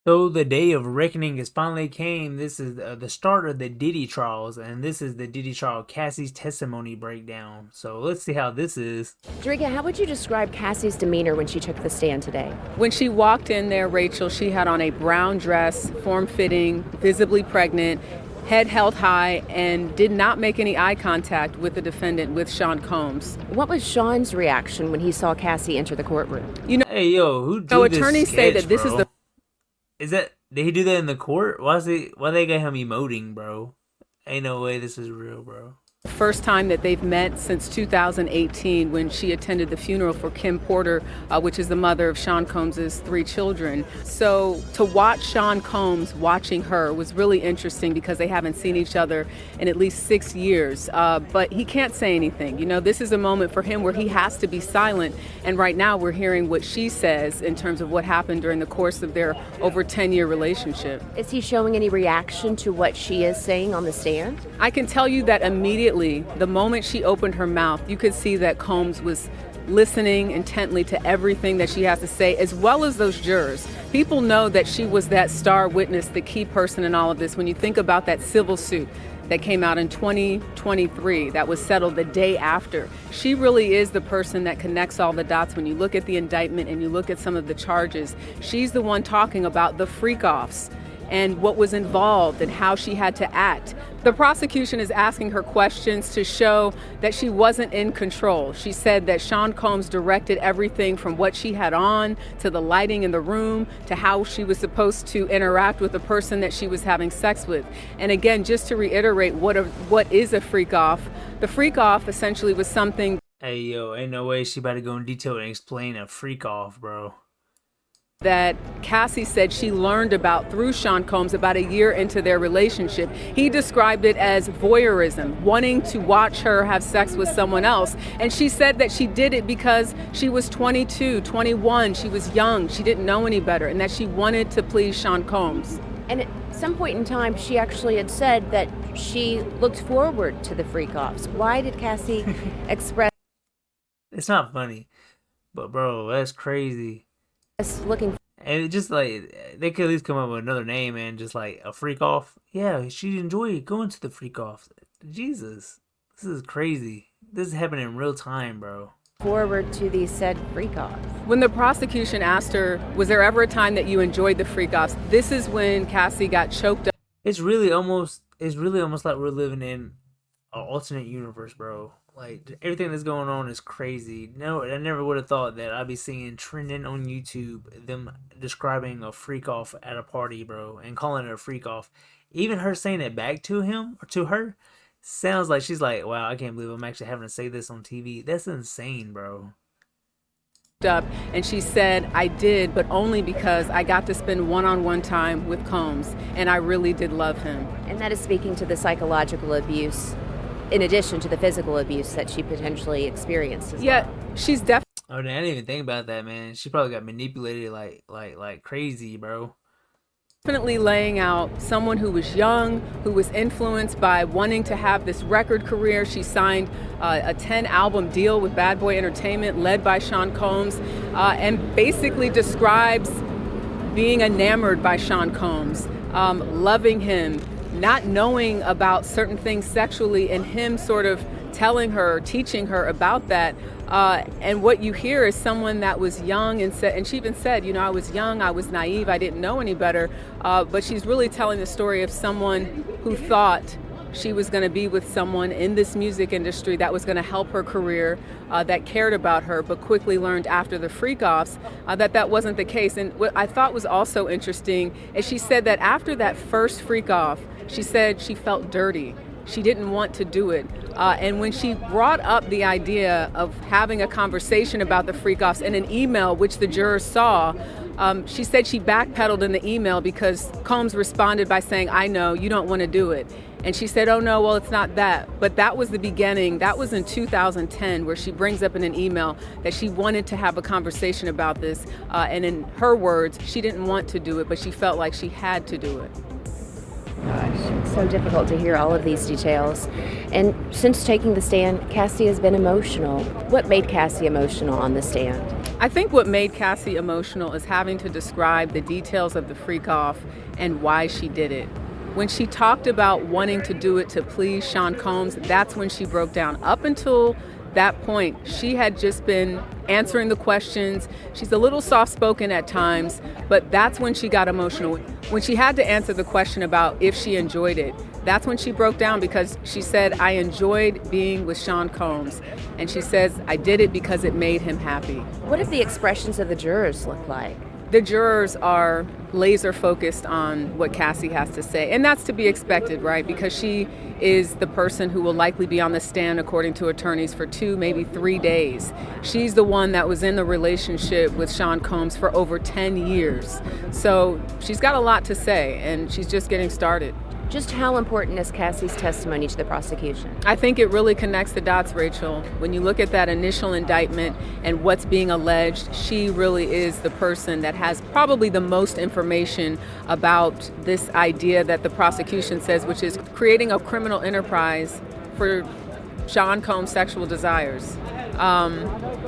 So the day of reckoning has finally came. This is the start of the Diddy trials, and this is the Diddy trial Cassie's testimony breakdown. So let's see how this is. Drika, how would you describe Cassie's demeanor when she took the stand today? When she walked in there, Rachel, she had on a brown dress, form-fitting, visibly pregnant, head held high, and did not make any eye contact with the defendant, with Sean Combs. What was Sean's reaction when he saw Cassie enter the courtroom? Hey yo, who did So this attorneys say that this is the Is that did he do that in the court? Why they got him emoting, bro? Ain't no way this is real, bro. first time that they've met since 2018 when she attended the funeral for Kim Porter, which is the mother of Sean Combs' 3 children. So to watch Sean Combs watching her was really interesting because they haven't seen each other in at least 6 years. But he can't say anything. You know, this is a moment for him where he has to be silent. And right now we're hearing what she says in terms of what happened during the course of their over 10-year relationship. Is he showing any reaction to what she is saying on the stand? I can tell you that immediately, the moment she opened her mouth, you could see that Combs was listening intently to everything that she has to say, as well as those jurors. People know that she was that star witness, the key person in all of this. When you think about that civil suit that came out in 2023, that was settled the day after, she really is the person that connects all the dots. When you look at the indictment and you look at some of the charges, she's the one talking about the freak-offs and what was involved and how she had to act. The prosecution is asking her questions to show that she wasn't in control. She said that Sean Combs directed everything from what she had on to the lighting in the room to how she was supposed to interact with the person that she was having sex with. And again, just to reiterate what is a freak-off, the freak-off essentially was something. Hey yo, ain't no way she about to go in detail and explain a freak-off, bro. That Cassie said she learned about through Sean Combs about a year into their relationship. He described it as voyeurism, wanting to watch her have sex with someone else. And she said that she did it because she was 22, 21, she was young, she didn't know any better, and that she wanted to please Sean Combs. And at some point in time, she actually had said that she looked forward to the freak-offs. Why did Cassie express It's not funny, but bro, that's crazy. looking? And it just like they could at least come up with another name and just like a freak off. Yeah, she enjoyed going to the freak off. Jesus, this is crazy. This is happening in real time, bro. Forward to these said freak-offs? When the prosecution asked her, was there ever a time that you enjoyed the freak-offs? This is when Cassie got choked up. It's really almost like we're living in an alternate universe, bro. Like, everything that's going on is crazy. No, I never would have thought that I'd be seeing trending on YouTube them describing a freak off at a party, bro, and calling it a freak off. Even her saying it back to him or to her sounds like she's like, wow, I can't believe I'm actually having to say this on TV. That's insane, bro. Up, and she said, I did, but only because I got to spend one-on-one time with Combs, and I really did love him. And that is speaking to the psychological abuse in addition to the physical abuse that she potentially experienced as well. She's definitely. Oh, I didn't even think about that, man. She probably got manipulated like crazy, bro. Definitely laying out someone who was young, who was influenced by wanting to have this record career. She signed a 10-album deal with Bad Boy Entertainment, led by Sean Combs, and basically describes being enamored by Sean Combs, loving him, not knowing about certain things sexually, and him sort of telling her, teaching her about that. And what you hear is someone that was young and she even said, you know, I was young, I was naive, I didn't know any better. But she's really telling the story of someone who thought she was going to be with someone in this music industry that was going to help her career, that cared about her, but quickly learned after the freak-offs that wasn't the case. And what I thought was also interesting is she said that after that first freak-off, she said she felt dirty. She didn't want to do it. And when she brought up the idea of having a conversation about the freak-offs in an email, which the jurors saw, she said she backpedaled in the email because Combs responded by saying, I know, you don't want to do it. And she said, oh no, well, it's not that. But that was the beginning. That was in 2010, where she brings up in an email that she wanted to have a conversation about this. And in her words, she didn't want to do it, but she felt like she had to do it. Gosh, it's so difficult to hear all of these details. And since taking the stand, Cassie has been emotional. What made Cassie emotional on the stand? I think what made Cassie emotional is having to describe the details of the freak-off and why she did it. When she talked about wanting to do it to please Sean Combs, that's when she broke down. Up until that point, she had just been answering the questions. She's a little soft-spoken at times, but that's when she got emotional. When she had to answer the question about if she enjoyed it, that's when she broke down, because she said, I enjoyed being with Sean Combs. And she says, I did it because it made him happy. What did the expressions of the jurors look like? The jurors are laser focused on what Cassie has to say. And that's to be expected, right? Because she is the person who will likely be on the stand, according to attorneys, for 2, maybe 3 days. She's the one that was in the relationship with Sean Combs for over 10 years. So she's got a lot to say, and she's just getting started. Just how important is Cassie's testimony to the prosecution? I think it really connects the dots, Rachel. When you look at that initial indictment and what's being alleged, she really is the person that has probably the most information about this idea that the prosecution says, which is creating a criminal enterprise for Sean Combs' sexual desires.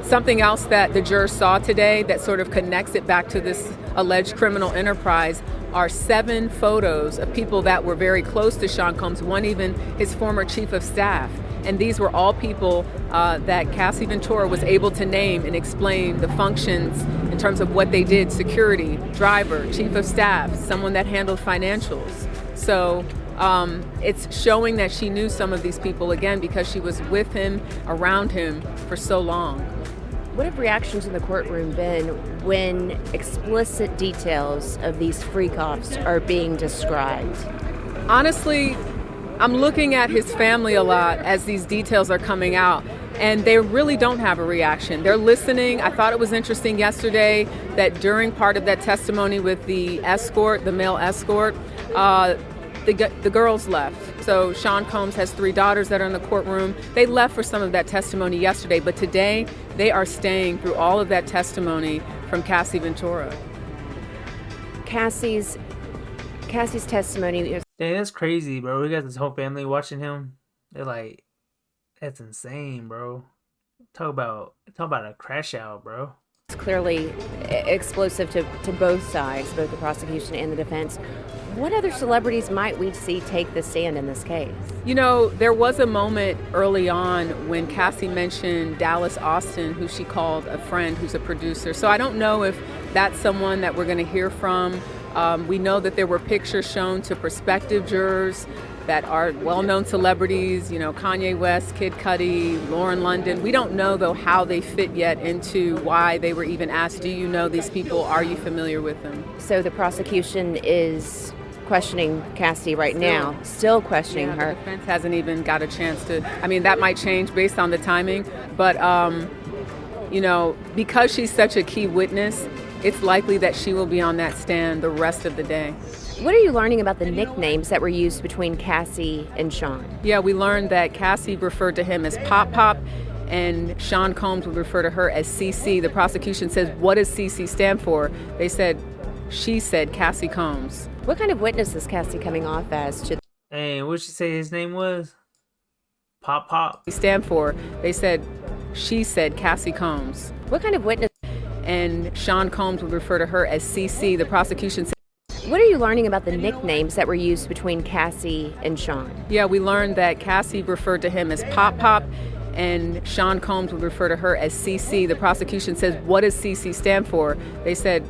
Something else that the jurors saw today that sort of connects it back to this alleged criminal enterprise are 7 photos of people that were very close to Sean Combs, one even his former chief of staff. And these were all people that Cassie Ventura was able to name and explain the functions in terms of what they did: security, driver, chief of staff, someone that handled financials. So it's showing that she knew some of these people, again, because she was with him, around him for so long. What have reactions in the courtroom been when explicit details of these freak-offs are being described? Honestly, I'm looking at his family a lot as these details are coming out, and they really don't have a reaction. They're listening. I thought it was interesting yesterday that during part of that testimony with the escort, the male escort, the girls left. So Sean Combs has 3 daughters that are in the courtroom. They left for some of that testimony yesterday, but today they are staying through all of that testimony from Cassie Ventura. Cassie's testimony is... Dang, that's crazy, bro. We got this whole family watching him. They're like, that's insane, bro. Talk about a crash out, bro. It's clearly explosive to both sides, both the prosecution and the defense. What other celebrities might we see take the stand in this case? You know, there was a moment early on when Cassie mentioned Dallas Austin, who she called a friend, who's a producer. So I don't know if that's someone that we're going to hear from. We know that there were pictures shown to prospective jurors that are well-known celebrities, you know, Kanye West, Kid Cudi, Lauren London. We don't know, though, how they fit yet into why they were even asked, do you know these people? Are you familiar with them? So the prosecution is questioning Cassie right now, still questioning her. The defense hasn't even got a chance to. I mean, that might change based on the timing, but, you know, because she's such a key witness, it's likely that she will be on that stand the rest of the day. What are you learning about the nicknames that were used between Cassie and Sean? Yeah, we learned that Cassie referred to him as Pop Pop, and Sean Combs would refer to her as CC. The prosecution says, what does CC stand for? They said, she said Cassie Combs. What kind of witness is Cassie coming off as to? Hey, what'd she say his name was? Pop Pop? Stand for? They said, she said Cassie Combs. What kind of witness? And Sean Combs would refer to her as CC. The prosecution said, what are you learning about the nicknames that were used between Cassie and Sean? Yeah, we learned that Cassie referred to him as Pop Pop, and Sean Combs would refer to her as CC. The prosecution says, what does CC stand for? They said,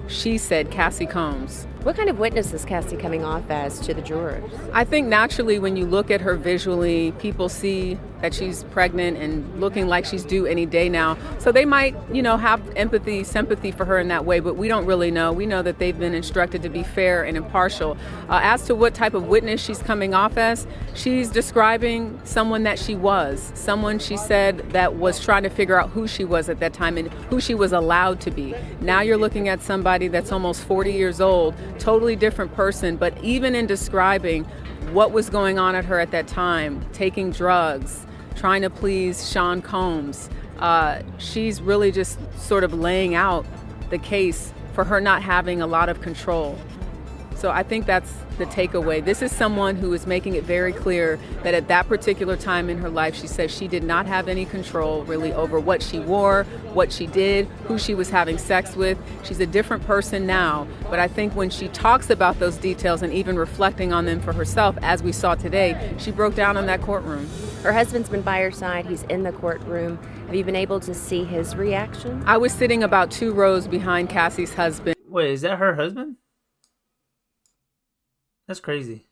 she said Cassie Combs. What kind of witness is Cassie coming off as to the jurors? I think naturally when you look at her visually, people see that she's pregnant and looking like she's due any day now. So they might, you know, have empathy, sympathy for her in that way, but we don't really know. We know that they've been instructed to be fair and impartial. As to what type of witness she's coming off as, she's describing someone that she was, someone she said that was trying to figure out who she was at that time and who she was allowed to be. Now you're looking at somebody that's almost 40 years old, totally different person, but even in describing what was going on at her at that time, taking drugs, trying to please Sean Combs, she's really just sort of laying out the case for her not having a lot of control. So I think that's the takeaway. This is someone who is making it very clear that at that particular time in her life, she says she did not have any control really over what she wore, what she did, who she was having sex with. She's a different person now. But I think when she talks about those details and even reflecting on them for herself, as we saw today, she broke down in that courtroom. Her husband's been by her side. He's in the courtroom. Have you been able to see his reaction? I was sitting about 2 rows behind Cassie's husband. Wait, is that her husband? That's crazy.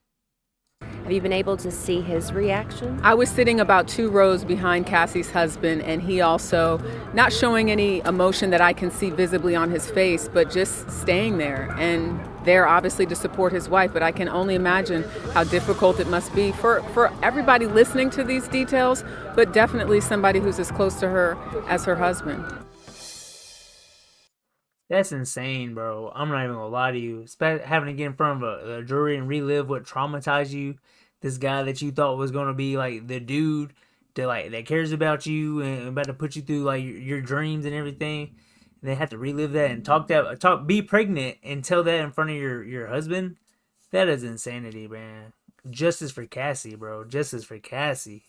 Have you been able to see his reaction? I was sitting about 2 rows behind Cassie's husband, and he also not showing any emotion that I can see visibly on his face, but just staying there and there obviously to support his wife. But I can only imagine how difficult it must be for everybody listening to these details, but definitely somebody who's as close to her as her husband. That's insane, bro. I'm not even gonna lie to you. Having to get in front of a jury and relive what traumatized you. This guy that you thought was gonna be like the dude that cares about you and about to put you through like your dreams and everything. And they have to relive that and be pregnant and tell that in front of your husband. That is insanity, man. Justice for Cassie, bro. Justice for Cassie.